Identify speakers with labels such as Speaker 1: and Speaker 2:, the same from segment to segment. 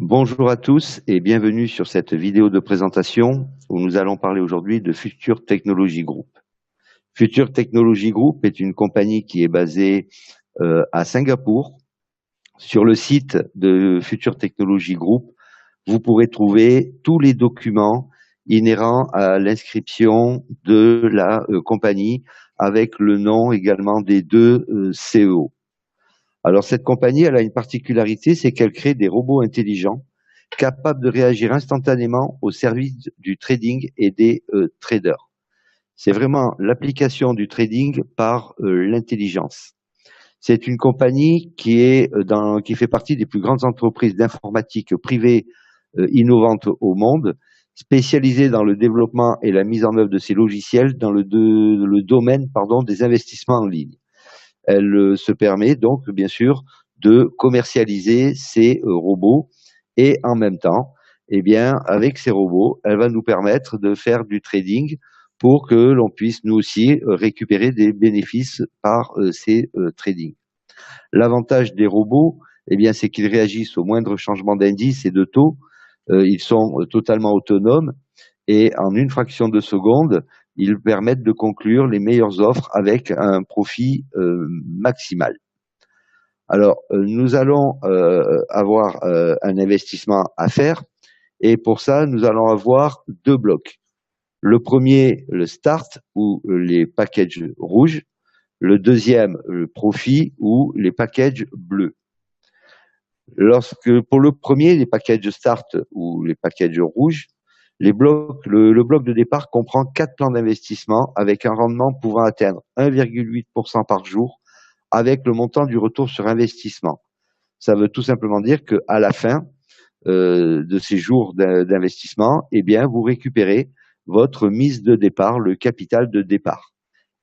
Speaker 1: Bonjour à tous et bienvenue sur cette vidéo de présentation où nous allons parler aujourd'hui de Future Technology Group. Future Technology Group est une compagnie qui est basée à Singapour. Sur le site de Future Technology Group, vous pourrez trouver tous les documents inhérents à l'inscription de la compagnie avec le nom également des deux CEO. Alors cette compagnie, elle a une particularité, c'est qu'elle crée des robots intelligents capables de réagir instantanément au service du trading et des traders. C'est vraiment l'application du trading par l'intelligence. C'est une compagnie qui fait partie des plus grandes entreprises d'informatique privées innovantes au monde, spécialisée dans le développement et la mise en œuvre de ces logiciels dans le domaine des investissements en ligne. Elle se permet donc, bien sûr, de commercialiser ces robots et en même temps, eh bien, avec ces robots, elle va nous permettre de faire du trading pour que l'on puisse nous aussi récupérer des bénéfices par ces trading. L'avantage des robots, eh bien, c'est qu'ils réagissent au moindre changement d'indice et de taux. Ils sont totalement autonomes et en une fraction de seconde, ils permettent de conclure les meilleures offres avec un profit maximal. Alors, nous allons avoir un investissement à faire et pour ça, nous allons avoir deux blocs. Le premier, le start ou les packages rouges. Le deuxième, le profit ou les packages bleus. Pour le premier, les packages start ou les packages rouges, le bloc de départ comprend 4 plans d'investissement avec un rendement pouvant atteindre 1,8% par jour avec le montant du retour sur investissement. Ça veut tout simplement dire qu'à la fin de ces jours d'investissement, eh bien, vous récupérez votre mise de départ, le capital de départ.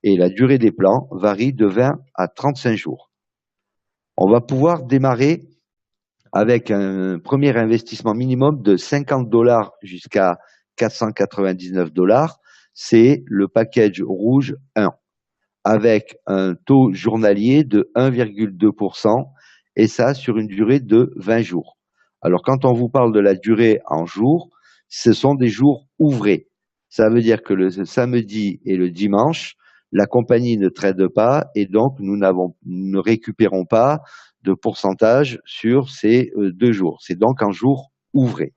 Speaker 1: Et la durée des plans varie de 20 à 35 jours. On va pouvoir démarrer avec un premier investissement minimum de 50 $ jusqu'à 499 $. C'est le package rouge 1, avec un taux journalier de 1,2%, et ça sur une durée de 20 jours. Alors, quand on vous parle de la durée en jours, ce sont des jours ouvrés. Ça veut dire que le samedi et le dimanche, la compagnie ne trade pas et donc nous ne récupérons pas de pourcentage sur ces 2 jours. C'est donc un jour ouvré.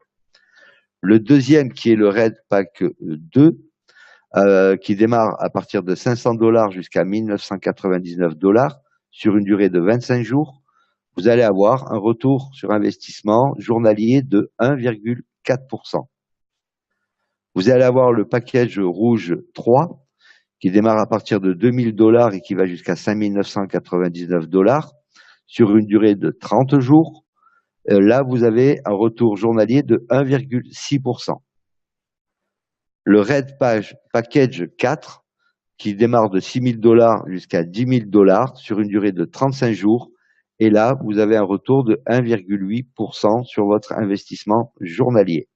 Speaker 1: Le deuxième, qui est le Red Pack 2, qui démarre à partir de 500 $ jusqu'à 1999 $ sur une durée de 25 jours, vous allez avoir un retour sur investissement journalier de 1,4%. Vous allez avoir le package rouge 3, qui démarre à partir de 2000 $ et qui va jusqu'à 5999 $ sur une durée de 30 jours. Là, vous avez un retour journalier de 1,6%. Le Red Package 4, qui démarre de 6 000 $ jusqu'à 10 000 $ sur une durée de 35 jours. Et là, vous avez un retour de 1,8% sur votre investissement journalier.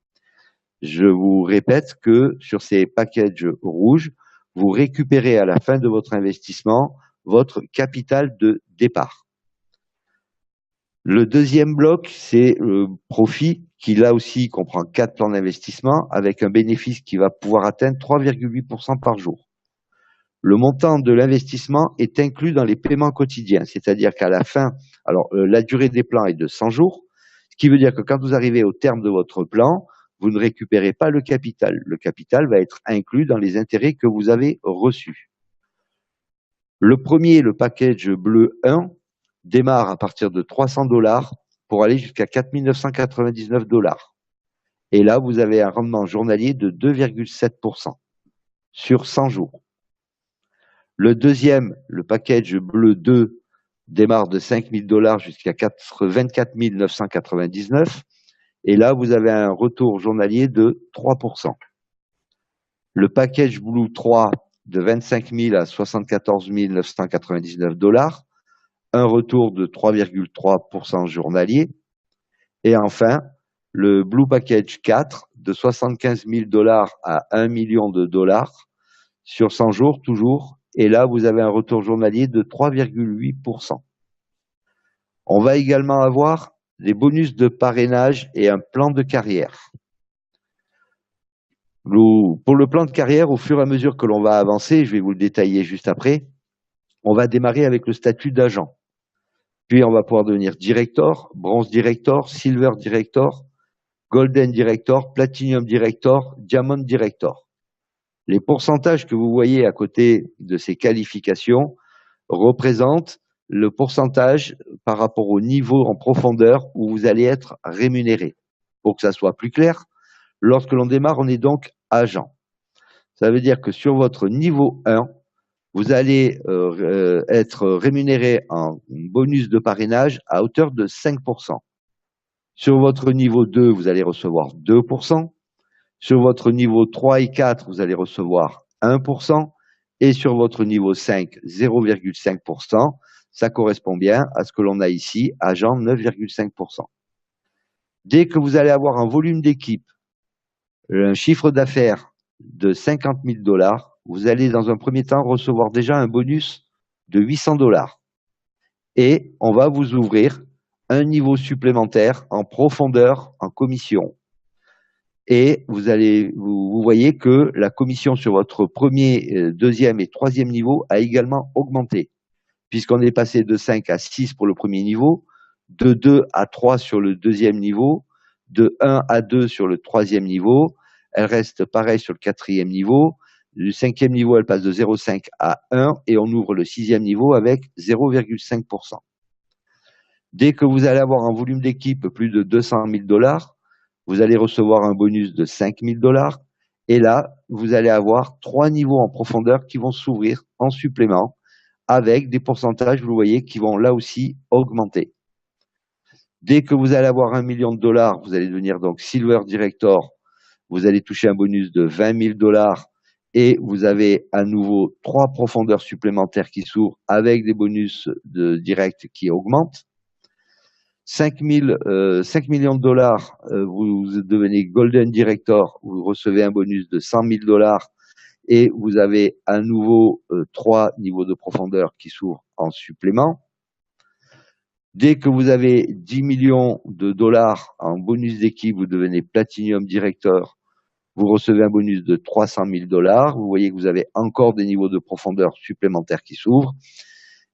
Speaker 1: Je vous répète que sur ces packages rouges, vous récupérez à la fin de votre investissement votre capital de départ. Le deuxième bloc, c'est le profit, qui là aussi comprend 4 plans d'investissement avec un bénéfice qui va pouvoir atteindre 3,8% par jour. Le montant de l'investissement est inclus dans les paiements quotidiens, c'est-à-dire qu'à la fin, alors la durée des plans est de 100 jours, ce qui veut dire que quand vous arrivez au terme de votre plan, vous ne récupérez pas le capital. Le capital va être inclus dans les intérêts que vous avez reçus. Le premier, le package bleu 1, démarre à partir de 300 $ pour aller jusqu'à 4 999 $. Et là, vous avez un rendement journalier de 2,7% sur 100 jours. Le deuxième, le package bleu 2, démarre de 5 000 $ jusqu'à 24 999 $. Et là, vous avez un retour journalier de 3%. Le package blue 3, de 25 000 à 74 999 $, un retour de 3,3% journalier. Et enfin, le Blue Package 4, de 75 000 $ à 1 million de dollars sur 100 jours toujours. Et là, vous avez un retour journalier de 3,8%. On va également avoir des bonus de parrainage et un plan de carrière. Pour le plan de carrière, au fur et à mesure que l'on va avancer, je vais vous le détailler juste après, on va démarrer avec le statut d'agent. Puis on va pouvoir devenir director, bronze director, silver director, golden director, platinum director, diamond director. Les pourcentages que vous voyez à côté de ces qualifications représentent le pourcentage par rapport au niveau en profondeur où vous allez être rémunéré. Pour que ça soit plus clair, lorsque l'on démarre, on est donc agent. Ça veut dire que sur votre niveau 1, vous allez être rémunéré en bonus de parrainage à hauteur de 5%. Sur votre niveau 2, vous allez recevoir 2%. Sur votre niveau 3 et 4, vous allez recevoir 1%. Et sur votre niveau 5, 0,5%. Ça correspond bien à ce que l'on a ici, agent 9,5%. Dès que vous allez avoir un volume d'équipe, un chiffre d'affaires de 50 000 $, vous allez dans un premier temps recevoir déjà un bonus de 800 $. Et on va vous ouvrir un niveau supplémentaire en profondeur en commission. Et vous voyez que la commission sur votre premier, deuxième et troisième niveau a également augmenté, puisqu'on est passé de 5 à 6 pour le premier niveau, de 2 à 3 sur le deuxième niveau, de 1 à 2 sur le troisième niveau. Elle reste pareil sur le quatrième niveau. Le cinquième niveau, elle passe de 0,5 à 1 et on ouvre le sixième niveau avec 0,5%. Dès que vous allez avoir un volume d'équipe plus de 200 000 $, vous allez recevoir un bonus de 5 000 $. Et là, vous allez avoir 3 niveaux en profondeur qui vont s'ouvrir en supplément avec des pourcentages, vous le voyez, qui vont là aussi augmenter. Dès que vous allez avoir 1 million de $, vous allez devenir donc Silver Director. Vous allez toucher un bonus de 20 000 $. Et vous avez à nouveau 3 profondeurs supplémentaires qui s'ouvrent avec des bonus de direct qui augmentent. 5 millions de $, vous devenez Golden Director, vous recevez un bonus de 100 000 $ et vous avez à nouveau 3 niveaux de profondeur qui s'ouvrent en supplément. Dès que vous avez 10 millions de $ en bonus d'équipe, vous devenez Platinum Director, vous recevez un bonus de 300 000 $. Vous voyez que vous avez encore des niveaux de profondeur supplémentaires qui s'ouvrent.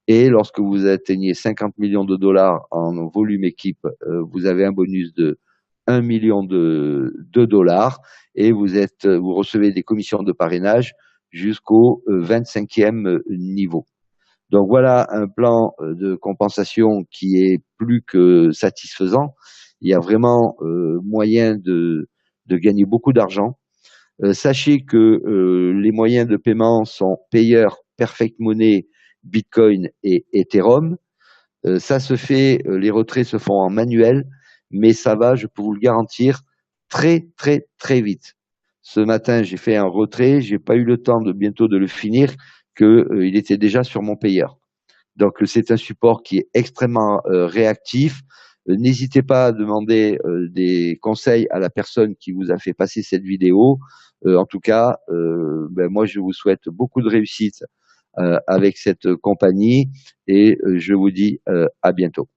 Speaker 1: Et lorsque vous atteignez 50 millions de $ en volume équipe, vous avez un bonus de 1 million de $ et vous recevez des commissions de parrainage jusqu'au 25e niveau. Donc voilà un plan de compensation qui est plus que satisfaisant. Il y a vraiment moyen de gagner beaucoup d'argent. Sachez que les moyens de paiement sont Payer, Perfect Money, Bitcoin et Ethereum. Ça se fait, les retraits se font en manuel, mais ça va, je peux vous le garantir, très, très, très vite. Ce matin, j'ai fait un retrait, j'ai pas eu le temps bientôt de le finir, il était déjà sur mon payeur. Donc, c'est un support qui est extrêmement réactif. N'hésitez pas à demander des conseils à la personne qui vous a fait passer cette vidéo. En tout cas, moi, je vous souhaite beaucoup de réussite avec cette compagnie et je vous dis à bientôt.